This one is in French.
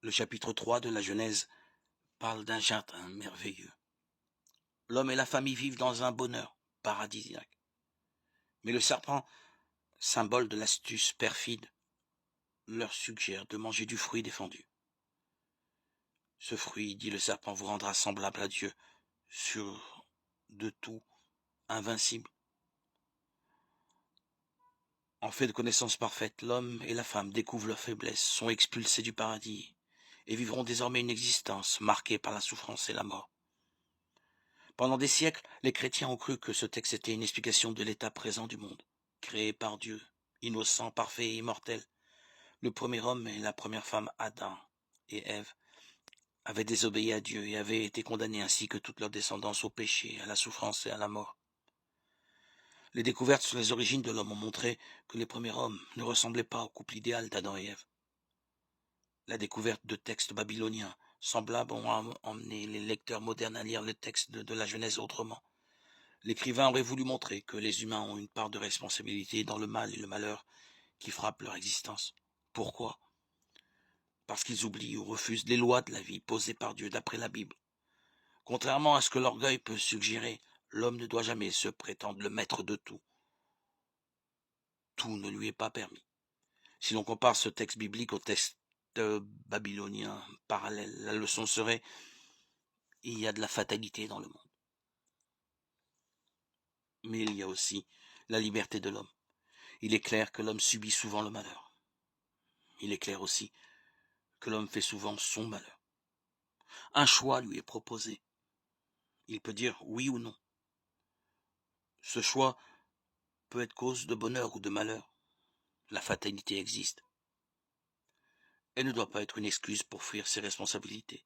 Le chapitre 3 de la Genèse parle d'un jardin merveilleux. L'homme et la femme y vivent dans un bonheur paradisiaque. Mais le serpent, symbole de l'astuce perfide, leur suggère de manger du fruit défendu. Ce fruit, dit le serpent, vous rendra semblable à Dieu, sûr de tout, invincible. En fait de connaissance parfaite, l'homme et la femme découvrent leur faiblesse, sont expulsés du paradis et vivront désormais une existence marquée par la souffrance et la mort. Pendant des siècles, les chrétiens ont cru que ce texte était une explication de l'état présent du monde, créé par Dieu, innocent, parfait et immortel. Le premier homme et la première femme, Adam et Ève, avaient désobéi à Dieu et avaient été condamnés ainsi que toute leur descendance au péché, à la souffrance et à la mort. Les découvertes sur les origines de l'homme ont montré que les premiers hommes ne ressemblaient pas au couple idéal d'Adam et Ève. La découverte de textes babyloniens semblables ont emmené les lecteurs modernes à lire le texte de la Genèse autrement. L'écrivain aurait voulu montrer que les humains ont une part de responsabilité dans le mal et le malheur qui frappent leur existence. Pourquoi ? Parce qu'ils oublient ou refusent les lois de la vie posées par Dieu d'après la Bible. Contrairement à ce que l'orgueil peut suggérer, l'homme ne doit jamais se prétendre le maître de tout. Tout ne lui est pas permis. Si l'on compare ce texte biblique au texte babylonien parallèle, la leçon serait: il y a de la fatalité dans le monde. Mais il y a aussi la liberté de l'homme. Il est clair que l'homme subit souvent le malheur. Il est clair aussi que l'homme fait souvent son malheur. Un choix lui est proposé. Il peut dire oui ou non. Ce choix peut être cause de bonheur ou de malheur. La fatalité existe. Elle ne doit pas être une excuse pour fuir ses responsabilités.